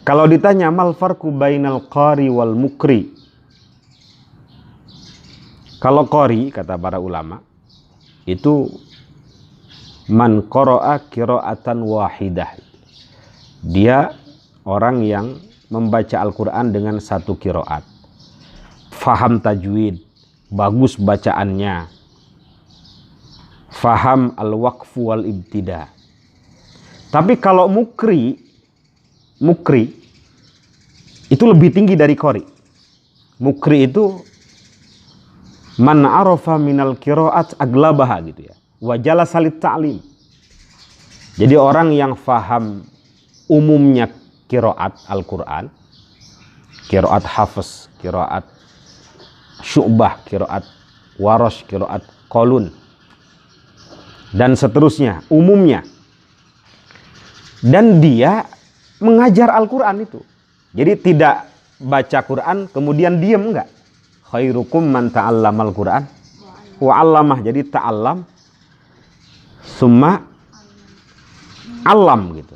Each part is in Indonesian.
Kalau ditanya mal farqu bainal qari wal mukri. Kalau qari kata para ulama itu man qara'a qira'atan wahidah. Dia orang yang membaca Al-Qur'an dengan satu qiraat. Faham tajwid, bagus bacaannya. Faham al-waqf wal ibtida. Tapi kalau mukri itu lebih tinggi dari qari. Mukri itu man arafa minal qiraat aglabaha gitu ya. Wa jalasa lit ta'lim. Jadi orang yang faham umumnya qiraat Al-Qur'an, qiraat Hafiz, qiraat Syu'bah, qiraat Warash, qiraat Qalun dan seterusnya, umumnya. Dan dia mengajar Al-Qur'an itu. Jadi tidak baca Quran kemudian diam, enggak. Khairukum man ta'allamal Qur'an wa 'allamah. Jadi ta'allam summa 'allam gitu.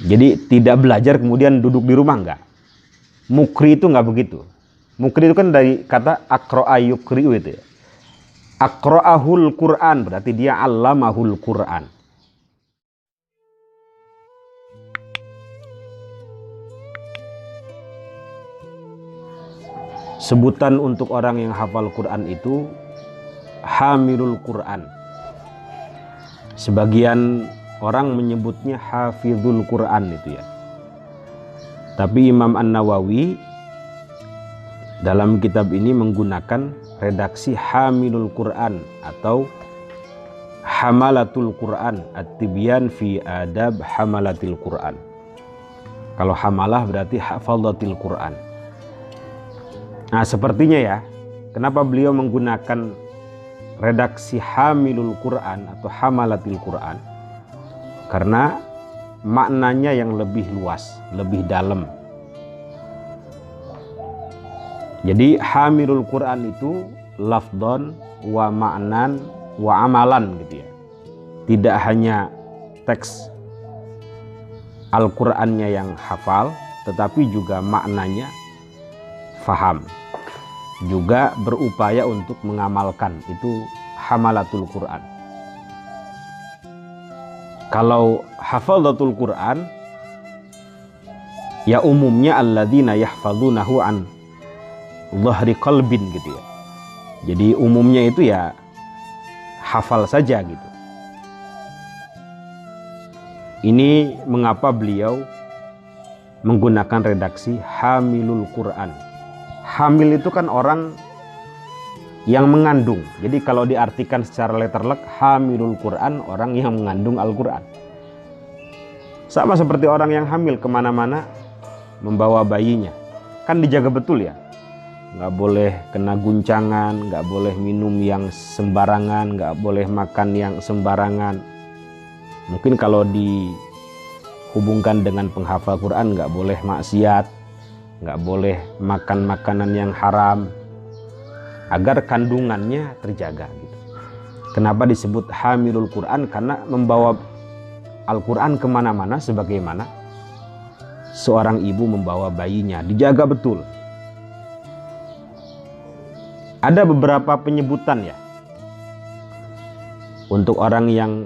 Jadi tidak belajar kemudian duduk di rumah, enggak. Mukri itu enggak begitu. Mukri itu kan dari kata aqra'a yukri'u itu ya. Aqra'ahul Qur'an berarti dia 'allamahul Qur'an. Sebutan untuk orang yang hafal Quran itu hamilul Quran. Sebagian orang menyebutnya hafizul Quran itu ya. Tapi Imam An-Nawawi dalam kitab ini menggunakan redaksi hamilul Quran atau hamalatul Quran, at-tibyan fi adab hamalatil Quran. Kalau hamalah berarti hafadhatil Quran. Nah, sepertinya ya, kenapa beliau menggunakan redaksi hamilul Quran atau hamalatil Quran? Karena maknanya yang lebih luas, lebih dalam. Jadi hamilul Quran itu lafdon wa ma'nan wa amalan gitu ya. Tidak hanya teks Al-Qur'annya yang hafal, tetapi juga maknanya faham. Juga berupaya untuk mengamalkan, itu hamalatul Quran. Kalau hafadhatul Quran ya umumnya alladzina yahfazunahu an dhahri qalbin gitu ya. Jadi umumnya itu ya hafal saja gitu. Ini mengapa beliau menggunakan redaksi hamilul Quran. Hamil itu kan orang yang mengandung. Jadi kalau diartikan secara letterlek, hamilul Quran, orang yang mengandung Al-Quran. Sama seperti orang yang hamil kemana-mana membawa bayinya. Kan dijaga betul ya. Nggak boleh kena guncangan, nggak boleh minum yang sembarangan, nggak boleh makan yang sembarangan. Mungkin kalau dihubungkan dengan penghafal Quran, nggak boleh maksiat, nggak boleh makan makanan yang haram, agar kandungannya terjaga gitu. Kenapa disebut hamilul Quran? Karena membawa Al-Quran kemana-mana sebagaimana seorang ibu membawa bayinya, dijaga betul. Ada beberapa penyebutan ya untuk orang yang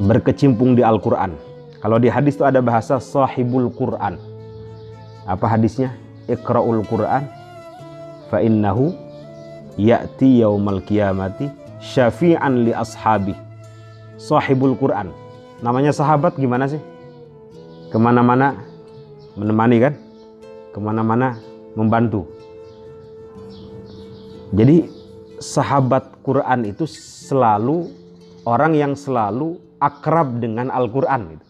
berkecimpung di Al-Quran. Kalau di hadis itu ada bahasa sahibul Quran. Apa hadisnya? Iqra'ul Quran fa innahu ya'ti yaumal qiyamati syafi'an li ashabi. Sahibul Quran. Namanya sahabat gimana sih? Kemana-mana menemani kan? Kemana-mana membantu. Jadi sahabat Quran itu selalu orang yang selalu akrab dengan Al-Quran.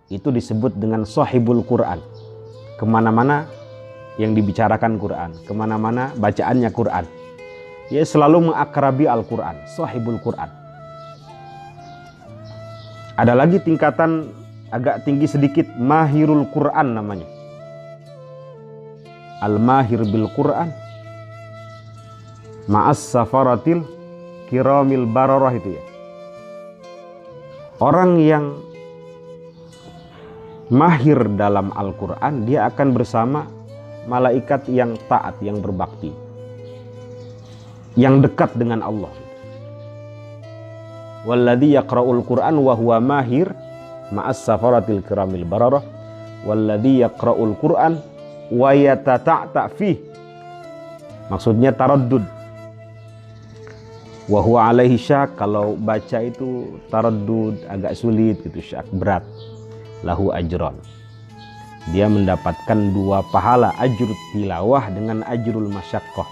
Itu disebut dengan sahibul Quran. Kemana-mana yang dibicarakan Quran, kemana-mana bacaannya Quran. Dia selalu mengakrabi Al-Quran, sahibul Quran. Ada lagi tingkatan agak tinggi sedikit, mahirul Quran namanya. Al-mahir bil Quran ma'as safaratil kiramil bararah itu ya. Orang yang mahir dalam Al-Quran, dia akan bersama malaikat yang taat, yang berbakti, yang dekat dengan Allah. Walladzi yaqra'ul Qur'an wa huwa mahir ma'as safaratil kiramil bararah walladzi yaqra'ul Qur'an wa yatata'ta fih. Maksudnya taraddud. Wa huwa alaihi syak, kalau baca itu taraddud, agak sulit gitu, syak, berat. Lahu ajron. Dia mendapatkan 2 pahala, ajrut tilawah dengan ajrul masyaqqah.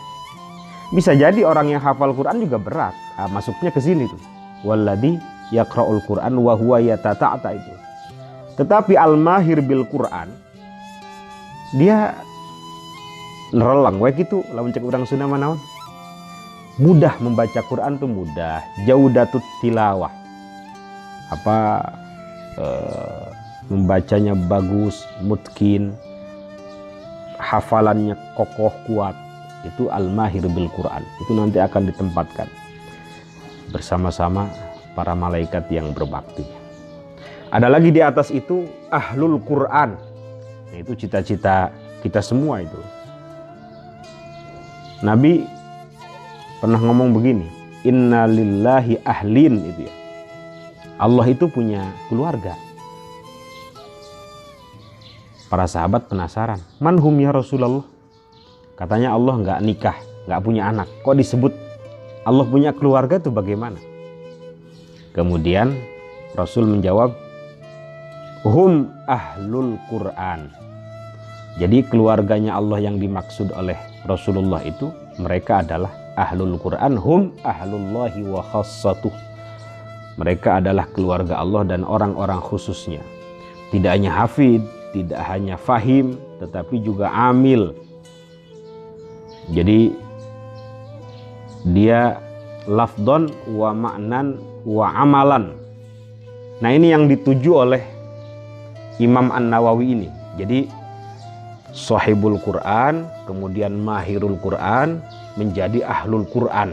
Bisa jadi orang yang hafal Quran juga berat. Masuknya ke sini tuh. Walladzi yaqra'ul Qur'an wa huwa yatata'ta itu. Tetapi al-mahir bil Qur'an, dia nerelang wae kitu lamun cek urang Sunda manaon. Mudah membaca Quran tuh mudah, jaudatut tilawah. Membacanya bagus, mutkin, hafalannya kokoh kuat. Itu al-mahir bil Quran. Itu nanti akan ditempatkan bersama-sama para malaikat yang berbakti. Ada lagi di atas itu ahlul Quran. Nah, itu cita-cita kita semua itu. Nabi pernah ngomong begini, inna lillahi ahlin, itu ya. Allah itu punya keluarga. Para sahabat penasaran, manhum ya Rasulullah? Katanya Allah nggak nikah, nggak punya anak. Kok disebut Allah punya keluarga itu bagaimana? Kemudian Rasul menjawab, hum ahlul Quran. Jadi keluarganya Allah yang dimaksud oleh Rasulullah itu, mereka adalah ahlul Quran, hum ahlullahi wa khassatuh. Mereka adalah keluarga Allah dan orang-orang khususnya. Tidak hanya hafid, tidak hanya fahim, tetapi juga amil. Jadi dia lafdon wa ma'nan wa amalan. Nah, ini yang dituju oleh Imam An-Nawawi ini. Jadi sahibul Quran, kemudian mahirul Quran, menjadi ahlul Quran,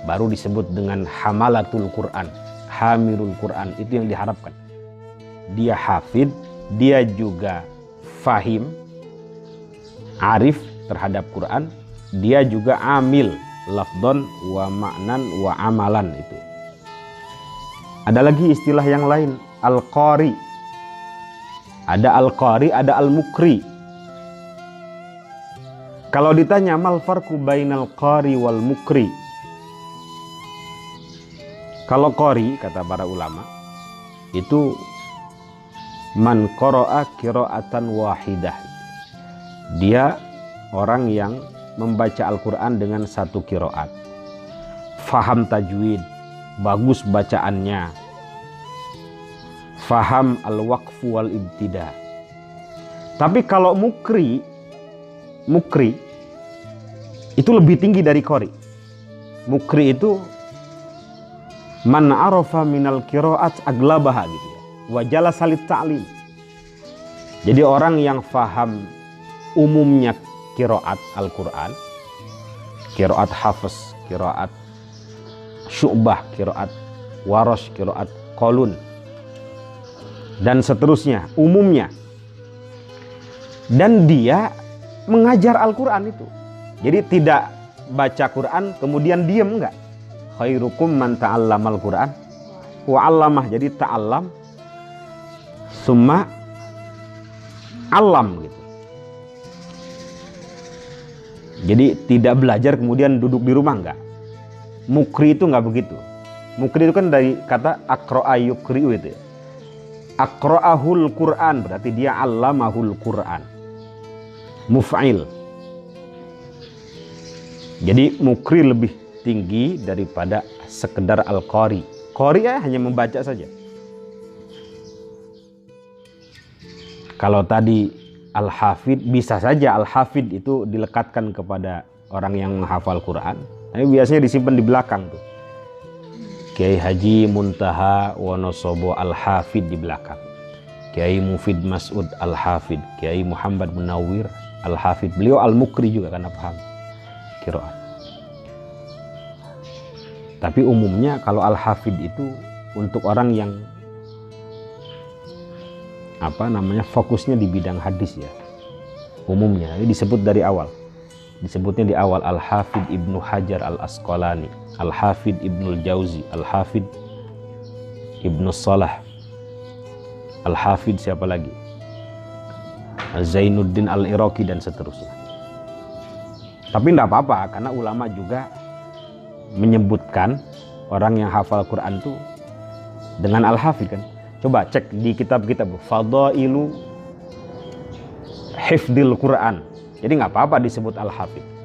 baru disebut dengan hamalatul Quran, hamirul Quran. Itu yang diharapkan. Dia hafid, dia juga fahim, arif terhadap Quran, dia juga amil, lafdon wa ma'nan wa amalan. Itu ada lagi istilah yang lain, al-qari. Ada al-qari, ada al-mukri. Kalau ditanya mal farqu bainal qari wal mukri, kalau qari kata para ulama itu man qara'a qira'atan wahidah. Dia orang yang membaca Al-Quran dengan satu qiraat, faham tajwid, bagus bacaannya, faham al-waqfu wal ibtida. Tapi kalau mukri itu lebih tinggi dari qari. Mukri itu man arafa minal qiraat aglabaha gitu ya, wa jalasa lit ta'lim. Jadi orang yang faham umumnya qiraat Al-Quran, qiraat Hafiz, qiraat Syu'bah, qiraat Warash, qiraat Qalun, dan seterusnya, umumnya. Dan dia mengajar Al-Quran itu. Jadi tidak baca Quran kemudian diam, enggak. Khairukum man ta'allamal Quran wa 'allamah. Jadi ta'allam summa 'allam gitu. Jadi tidak belajar kemudian duduk di rumah, enggak. Mukri itu enggak begitu. Mukri itu kan dari kata aqra'a yukri'u itu ya. Aqra'ahul Quran berarti dia 'allamahul Quran. Muf'il. Jadi mukri lebih tinggi daripada sekedar al-qari. Qari ya hanya membaca saja. Kalau tadi al-hafid, bisa saja al-hafid itu dilekatkan kepada orang yang menghafal Quran. Tapi biasanya disimpan di belakang tuh. Kiai Haji Muntaha Wonosobo al-hafid di belakang. Kiai Mufid Mas'ud al-hafid. Kiai Muhammad Munawwir al-hafid. Beliau al-mukri juga karena paham qiraat. Tapi umumnya kalau al-hafid itu untuk orang yang fokusnya di bidang hadis ya umumnya. Ini disebut dari awal. Disebutnya di awal Al-Hafidh Ibnu Hajar Al-Asqalani, Al-Hafidh Ibnul Jauzi, Al-Hafidh Ibnu Salah, Al-Hafidh siapa lagi? Zainuddin Al-Iraqi dan seterusnya. Tapi tidak apa-apa karena ulama juga menyebutkan orang yang hafal Quran itu dengan Al-Hafidh kan. Coba cek di kitab-kitab Fadailu Hifdzil Quran. Jadi nggak apa-apa disebut Al-Hafidh.